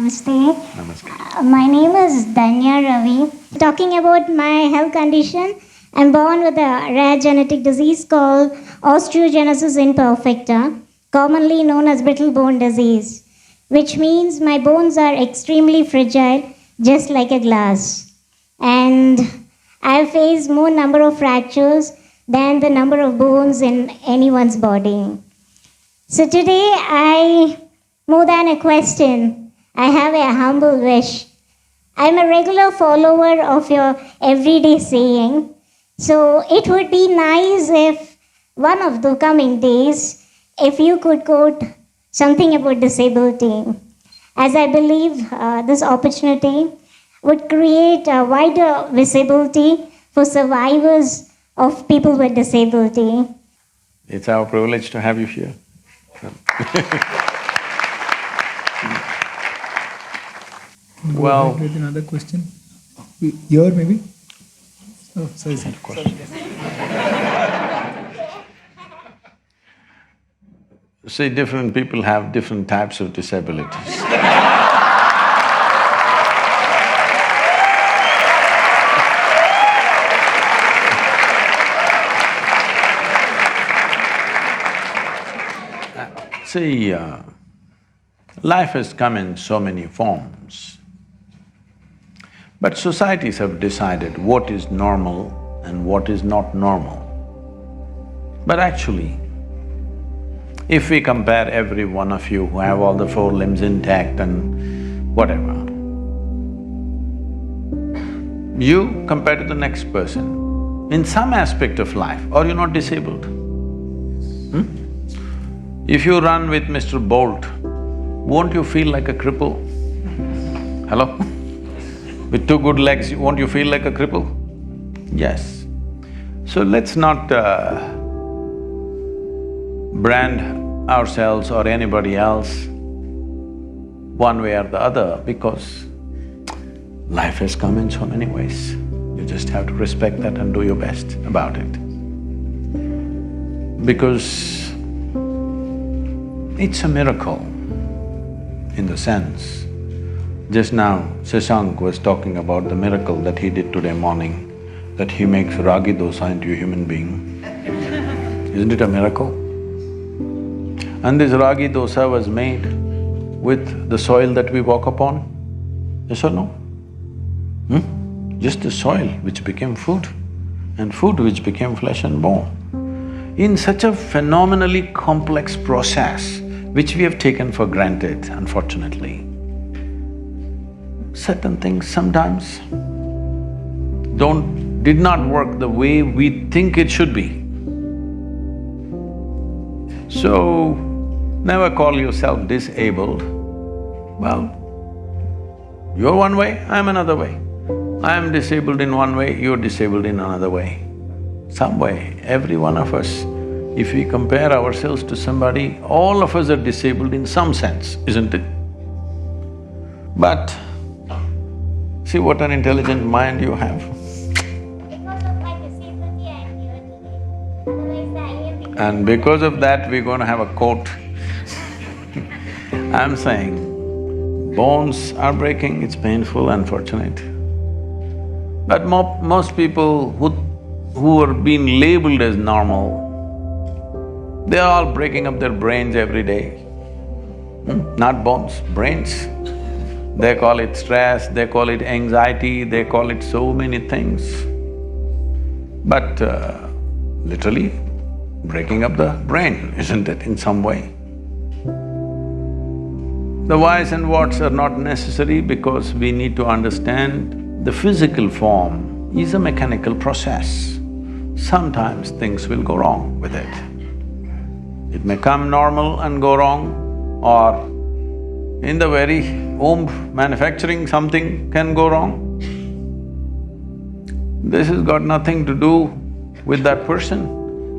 Namaste. Namaskar. My name is Danya Ravi. Talking about my health condition, I'm born with a rare genetic disease called osteogenesis imperfecta, commonly known as brittle bone disease, which means my bones are extremely fragile, just like a glass. And I've faced more number of fractures than the number of bones in anyone's body. So today, more than a question, I have a humble wish. I'm a regular follower of your everyday saying, so it would be nice if one of the coming days, if you could quote something about disability, as I believe this opportunity would create a wider visibility for survivors of people with disability. It's our privilege to have you here. Well… With another question? Here maybe? Oh, sorry. See, different people have different types of disabilities. See, life has come in so many forms, but societies have decided what is normal and what is not normal. But actually, if we compare every one of you who have all the four limbs intact and whatever, you compared to the next person, in some aspect of life, are you not disabled? If you run with Mr. Bolt, won't you feel like a cripple? Hello? With two good legs, won't you feel like a cripple? Yes. So let's not brand ourselves or anybody else one way or the other, because life has come in so many ways. You just have to respect that and do your best about it. Because it's a miracle in the sense, just now Shashank was talking about the miracle that he did today morning, that he makes ragi dosa into a human being. Isn't it a miracle? And this ragi dosa was made with the soil that we walk upon, yes or no? Just the soil which became food, and food which became flesh and bone. In such a phenomenally complex process, which we have taken for granted, unfortunately, certain things sometimes did not work the way we think it should be. So, never call yourself disabled. Well, you're one way, I'm another way. I'm disabled in one way, you're disabled in another way. Some way, every one of us, if we compare ourselves to somebody, all of us are disabled in some sense, isn't it? But see what an intelligent mind you have. Because of my disability, I'm here today. Otherwise, I am because… And because of that, we're going to have a quote. I'm saying, bones are breaking, it's painful, unfortunate. But most people who are being labeled as normal, they're all breaking up their brains every day. Not bones, brains. They call it stress, they call it anxiety, they call it so many things. But literally breaking up the brain, isn't it, in some way? The whys and whats are not necessary because we need to understand the physical form is a mechanical process. Sometimes things will go wrong with it. It may come normal and go wrong, or in the very womb manufacturing something can go wrong. This has got nothing to do with that person,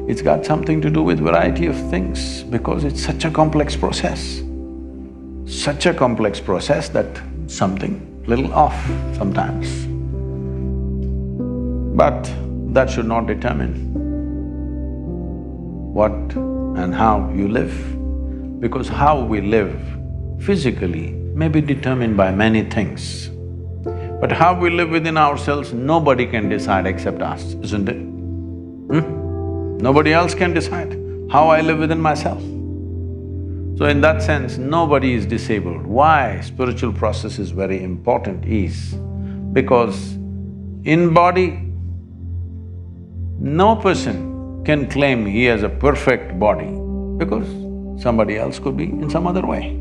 it's got something to do with variety of things because it's such a complex process. Such a complex process that something little off sometimes. But that should not determine what and how you live, because how we live physically may be determined by many things. But how we live within ourselves, nobody can decide except us, isn't it? Nobody else can decide how I live within myself. So in that sense, nobody is disabled. Why spiritual process is very important is because in body, no person can claim he has a perfect body because somebody else could be in some other way.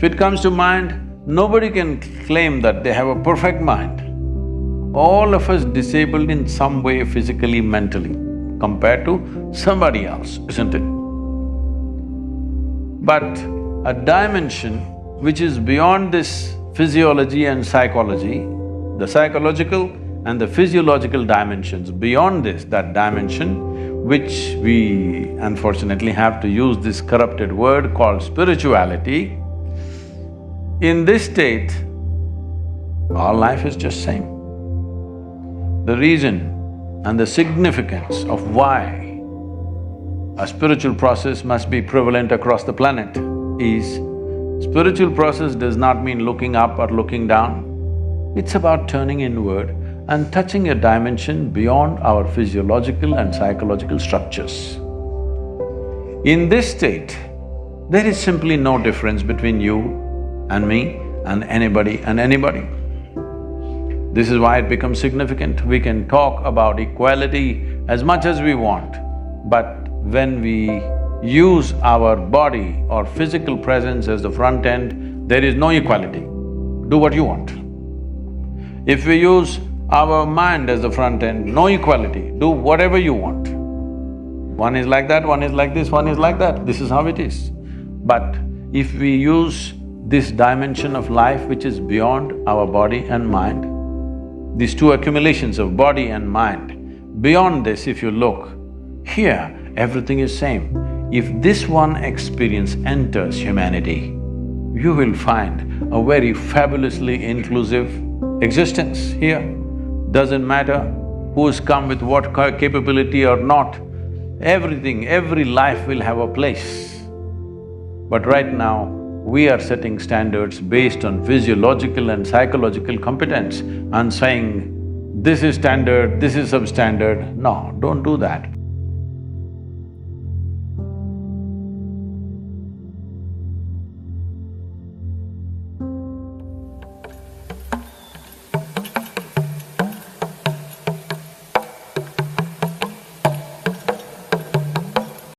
If it comes to mind, nobody can claim that they have a perfect mind. All of us disabled in some way physically, mentally, compared to somebody else, isn't it? But a dimension which is beyond this physiology and psychology, the psychological and the physiological dimensions, beyond this, that dimension, which we unfortunately have to use this corrupted word called spirituality, in this state, our life is just same. The reason and the significance of why a spiritual process must be prevalent across the planet is, spiritual process does not mean looking up or looking down. It's about turning inward and touching a dimension beyond our physiological and psychological structures. In this state, there is simply no difference between you and me and anybody and anybody. This is why it becomes significant. We can talk about equality as much as we want, but when we use our body or physical presence as the front end, there is no equality. Do what you want. If we use our mind as the front end, no equality, do whatever you want. One is like that, one is like this, one is like that, this is how it is. But if we use this dimension of life which is beyond our body and mind, these two accumulations of body and mind, beyond this if you look, here everything is same. If this one experience enters humanity, you will find a very fabulously inclusive existence here. Doesn't matter who's come with what capability or not, everything, every life will have a place. But right now, we are setting standards based on physiological and psychological competence and saying, this is standard, this is substandard. No, don't do that.